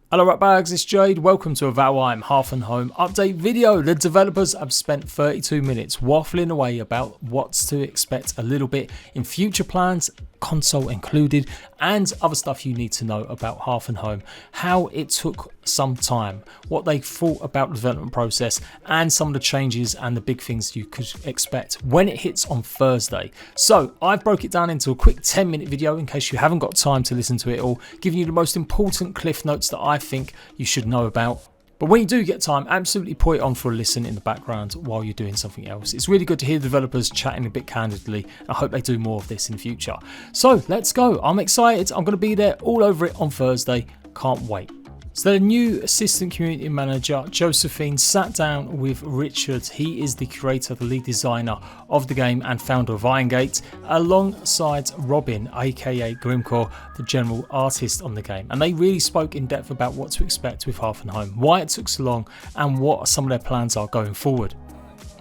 Hello ratbags, it's Jade. Welcome to a VALHEIM Hearth and Home update video. The developers have spent 32 minutes waffling away about what's to expect a little bit in future plans, console included, and other stuff you need to know about Hearth and Home, how it took some time, what they thought about the development process, and some of the changes and the big things you could expect when it hits on Thursday. So I've broke it down into a quick 10-minute video in case you haven't got time to listen to it all, giving you the most important cliff notes that I think you should know about. But when you do get time, absolutely put it on for a listen in the background while you're doing something else. It's really good to hear developers chatting a bit candidly. I hope they do more of this in the future. So let's go. I'm excited. I'm going to be there all over it on Thursday. Can't wait. So the new assistant community manager, Josephine, sat down with Richard. He is the creator, the lead designer of the game and founder of Irongate, alongside Robin, aka Grimcore, the general artist on the game. And they really spoke in depth about what to expect with Hearth and Home, why it took so long, and what some of their plans are going forward.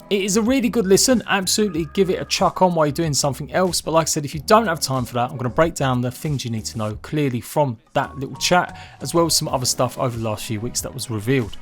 It is a really good listen. Absolutely give it a chuck on while you're doing something else. But like I said, if you don't have time for that, I'm going to break down the things you need to know clearly from that little chat, as well as some other stuff over the last few weeks that was revealed.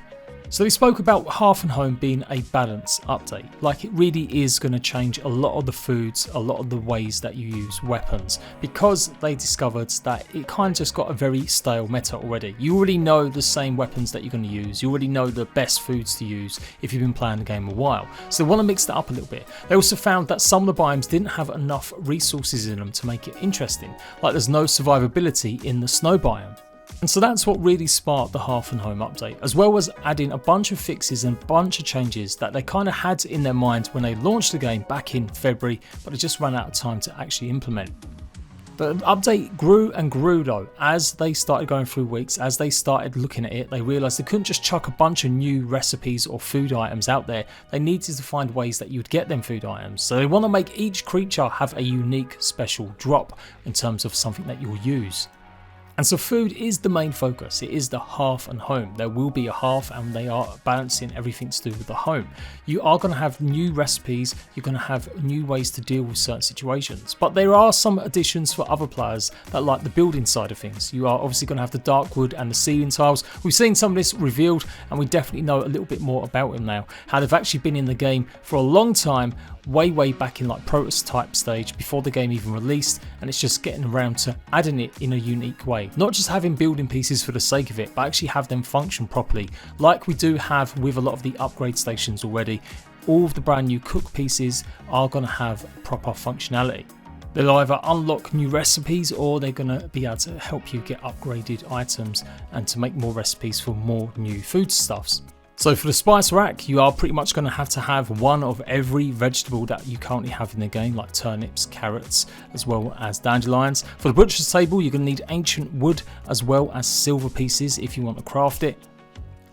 So they spoke about Hearth and Home being a balance update. Like, it really is going to change a lot of the foods, a lot of the ways that you use weapons, because they discovered that it kind of just got a very stale meta already. You already know the same weapons that you're going to use. You already know the best foods to use if you've been playing the game a while. So they want to mix that up a little bit. They also found that some of the biomes didn't have enough resources in them to make it interesting. Like, there's no survivability in the snow biome. And so that's what really sparked the Hearth and Home update, as well as adding a bunch of fixes and a bunch of changes that they kind of had in their mind when they launched the game back in February, but it just ran out of time to actually implement. The update grew and grew though. As they started going through weeks, as they started looking at it, they realised they couldn't just chuck a bunch of new recipes or food items out there. They needed to find ways that you would get them food items. So they want to make each creature have a unique special drop in terms of something that you'll use. And so food is the main focus. It is the Hearth and Home. There will be a Hearth and they are balancing everything to do with the home. You are going to have new recipes. You're going to have new ways to deal with certain situations. But there are some additions for other players that like the building side of things. You are obviously going to have the dark wood and the ceiling tiles. We've seen some of this revealed and we definitely know a little bit more about them now. How they've actually been in the game for a long time, way back in like prototype stage before the game even released, and it's just getting around to adding it in a unique way. Not just having building pieces for the sake of it, but actually have them function properly, like we do have with a lot of the upgrade stations already. All of the brand new cook pieces are going to have proper functionality. They'll either unlock new recipes or they're going to be able to help you get upgraded items and to make more recipes for more new foodstuffs. So for the spice rack, you are pretty much going to have one of every vegetable that you currently have in the game, like turnips, carrots, as well as dandelions. For the butcher's table, you're going to need ancient wood as well as silver pieces if you want to craft it.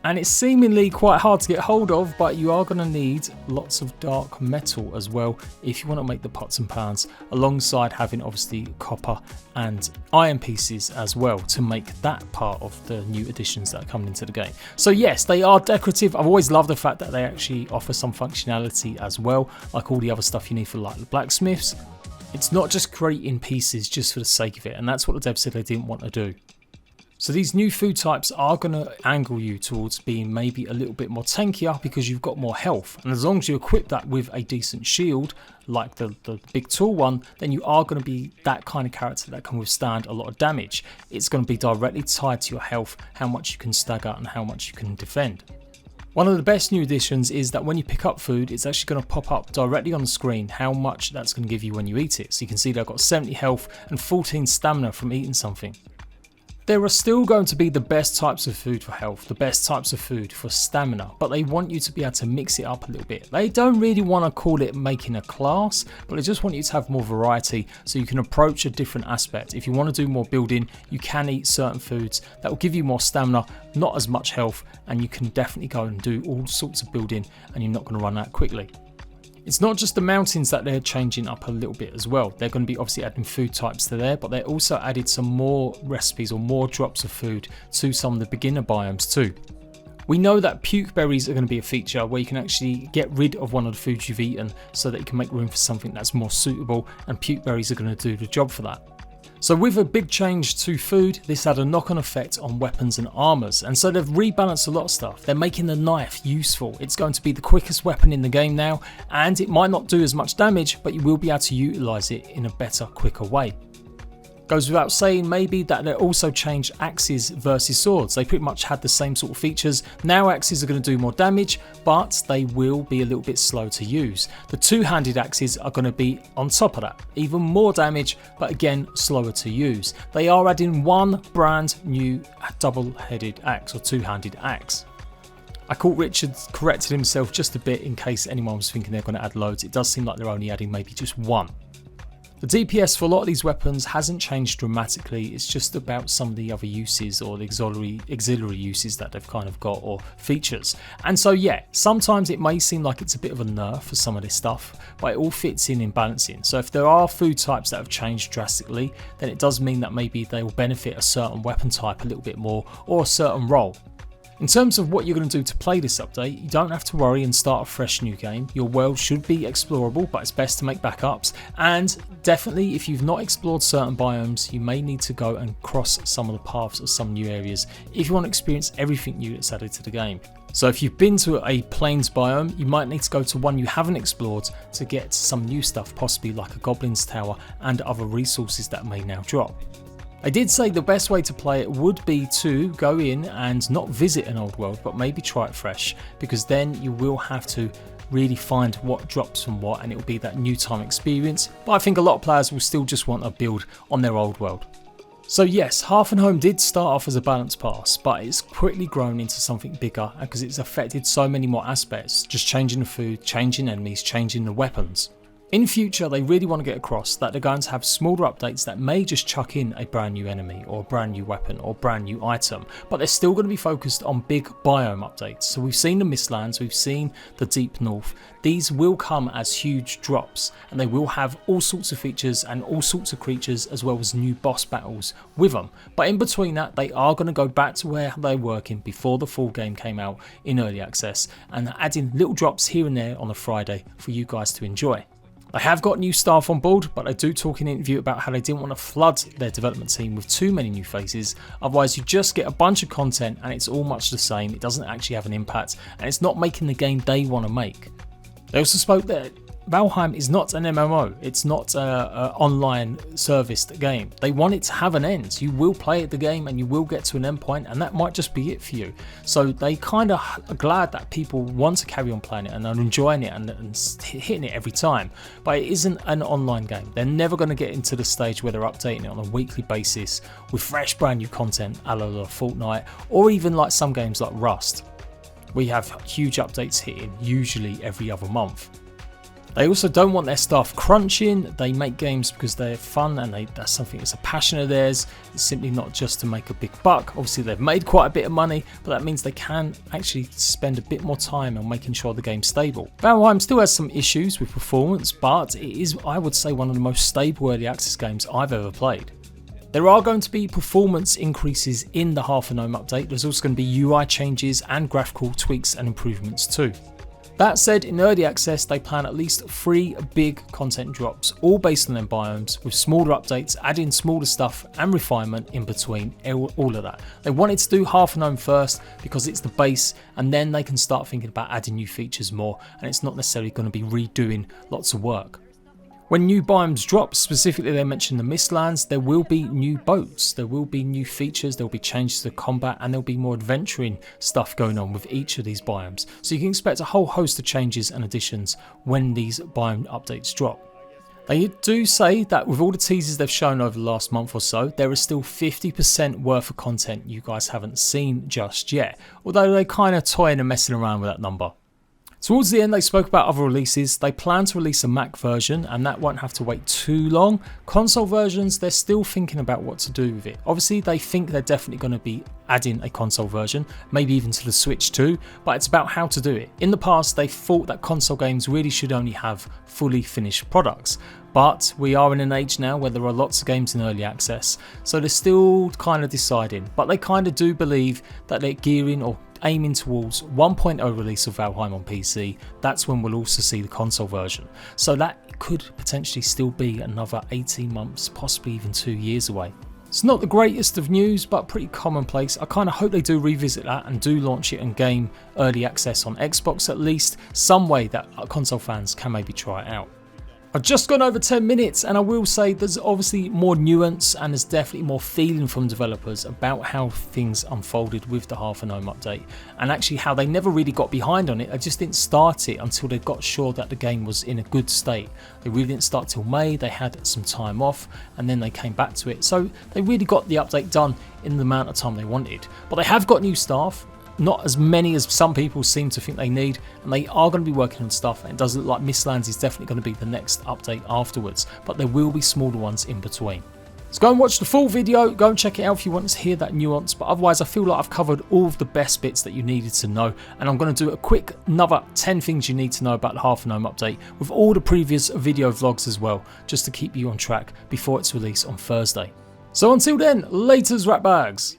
And it's seemingly quite hard to get hold of, but you are going to need lots of dark metal as well if you want to make the pots and pans, alongside having obviously copper and iron pieces as well to make that part of the new additions that are coming into the game. So yes, they are decorative. I've always loved the fact that they actually offer some functionality as well, like all the other stuff you need for like the blacksmiths. It's not just creating pieces just for the sake of it, and that's what the devs said they didn't want to do. So these new food types are going to angle you towards being maybe a little bit more tankier because you've got more health. And as long as you equip that with a decent shield, like the big tall one, then you are going to be that kind of character that can withstand a lot of damage. It's going to be directly tied to your health, how much you can stagger and how much you can defend. One of the best new additions is that when you pick up food, it's actually going to pop up directly on the screen how much that's going to give you when you eat it. So you can see that I've got 70 health and 14 stamina from eating something. There are still going to be the best types of food for health, the best types of food for stamina, but they want you to be able to mix it up a little bit. They don't really want to call it making a class, but they just want you to have more variety so you can approach a different aspect. If you want to do more building, you can eat certain foods that will give you more stamina, not as much health, and you can definitely go and do all sorts of building and you're not going to run out quickly. It's not just the mountains that they're changing up a little bit as well. They're going to be obviously adding food types to there, but they also added some more recipes or more drops of food to some of the beginner biomes too. We know that puke berries are going to be a feature where you can actually get rid of one of the foods you've eaten so that you can make room for something that's more suitable, and puke berries are going to do the job for that. So with a big change to food, this had a knock-on effect on weapons and armors, and so they've rebalanced a lot of stuff. They're making the knife useful. It's going to be the quickest weapon in the game now, and it might not do as much damage, but you will be able to utilize it in a better, quicker way. Goes without saying maybe that they also changed axes versus swords. They pretty much had the same sort of features. Now axes are going to do more damage, but they will be a little bit slow to use. The two-handed axes are going to be on top of that. Even more damage, but again, slower to use. They are adding one brand new double-headed axe or two-handed axe. I caught Richard corrected himself just a bit in case anyone was thinking they're going to add loads. It does seem like they're only adding maybe just one. The DPS for a lot of these weapons hasn't changed dramatically. It's just about some of the other uses or the auxiliary uses that they've kind of got, or features. And so yeah, sometimes it may seem like it's a bit of a nerf for some of this stuff, but it all fits in balancing. So if there are food types that have changed drastically, then it does mean that maybe they will benefit a certain weapon type a little bit more, or a certain role. In terms of what you're going to do to play this update, you don't have to worry and start a fresh new game. Your world should be explorable, but it's best to make backups. And definitely, if you've not explored certain biomes, you may need to go and cross some of the paths of some new areas if you want to experience everything new that's added to the game. So if you've been to a plains biome, you might need to go to one you haven't explored to get some new stuff, possibly like a Goblin's Tower and other resources that may now drop. I did say the best way to play it would be to go in and not visit an old world, but maybe try it fresh, because then you will have to really find what drops from what, and it will be that new time experience. But I think a lot of players will still just want a build on their old world. So yes, Hearth and Home did start off as a balance pass, but it's quickly grown into something bigger because it's affected so many more aspects, just changing the food, changing enemies, changing the weapons. In future, they really want to get across that they're going to have smaller updates that may just chuck in a brand new enemy or a brand new weapon or brand new item, but they're still going to be focused on big biome updates. So we've seen the Mistlands, we've seen the Deep North. These will come as huge drops, and they will have all sorts of features and all sorts of creatures, as well as new boss battles with them. But in between that, they are going to go back to where they're working before the full game came out in early access, and adding little drops here and there on a Friday for you guys to enjoy. They have got new staff on board, but they do talk in an interview about how they didn't want to flood their development team with too many new faces, otherwise you just get a bunch of content and it's all much the same. It doesn't actually have an impact, and it's not making the game they want to make. They also spoke that VALHEIM is not an MMO, it's not an online serviced game. They want it to have an end. You will play the game and you will get to an end point, and that might just be it for you. So they kind of are glad that people want to carry on playing it and are enjoying it and hitting it every time. But it isn't an online game. They're never going to get into the stage where they're updating it on a weekly basis with fresh brand new content a la Fortnite, or even like some games like Rust. We have huge updates hitting usually every other month. They also don't want their staff crunching. They make games because they're fun, and that's something that's a passion of theirs. It's simply not just to make a big buck. Obviously they've made quite a bit of money, but that means they can actually spend a bit more time on making sure the game's stable. VALHEIM still has some issues with performance, but it is, I would say, one of the most stable early access games I've ever played. There are going to be performance increases in the Hearth and Home update. There's also going to be UI changes and graphical tweaks and improvements too. That said, in early access they plan at least 3 big content drops, all based on their biomes, with smaller updates, adding smaller stuff and refinement in between all of that. They wanted to do Hearth and Home first because it's the base, and then they can start thinking about adding new features more, and it's not necessarily going to be redoing lots of work. When new biomes drop, specifically they mentioned the Mistlands, there will be new boats, there will be new features, there will be changes to combat, and there will be more adventuring stuff going on with each of these biomes. So you can expect a whole host of changes and additions when these biome updates drop. They do say that with all the teasers they've shown over the last month or so, there is still 50% worth of content you guys haven't seen just yet, although they're kind of toying and messing around with that number. Towards the end they spoke about other releases. They plan to release a Mac version, and that won't have to wait too long. Console versions, they're still thinking about what to do with it. Obviously they think they're definitely going to be adding a console version, maybe even to the Switch too, but it's about how to do it. In the past they thought that console games really should only have fully finished products, but we are in an age now where there are lots of games in early access, so they're still kind of deciding, but they kind of do believe that they're gearing or aiming towards 1.0 release of Valheim on PC. That's when we'll also see the console version. So that could potentially still be another 18 months, possibly even 2 years away. It's not the greatest of news, but pretty commonplace. I kind of hope they do revisit that and do launch it in game early access on Xbox at least, some way that console fans can maybe try it out. I've just gone over 10 minutes and I will say there's obviously more nuance and there's definitely more feeling from developers about how things unfolded with the Hearth and Home update, and actually how they never really got behind on it. They just didn't start it until they got sure that the game was in a good state. They really didn't start till May, they had some time off and then they came back to it. So they really got the update done in the amount of time they wanted. But they have got new staff. Not as many as some people seem to think they need, and they are going to be working on stuff, and it does look like Mistlands is definitely going to be the next update afterwards, but there will be smaller ones in between. So go and watch the full video, go and check it out if you want to hear that nuance, but otherwise I feel like I've covered all of the best bits that you needed to know, and I'm going to do a quick another 10 things you need to know about the Hearth and Home update with all the previous video vlogs as well, just to keep you on track before its release on Thursday. So until then, laters rat bags!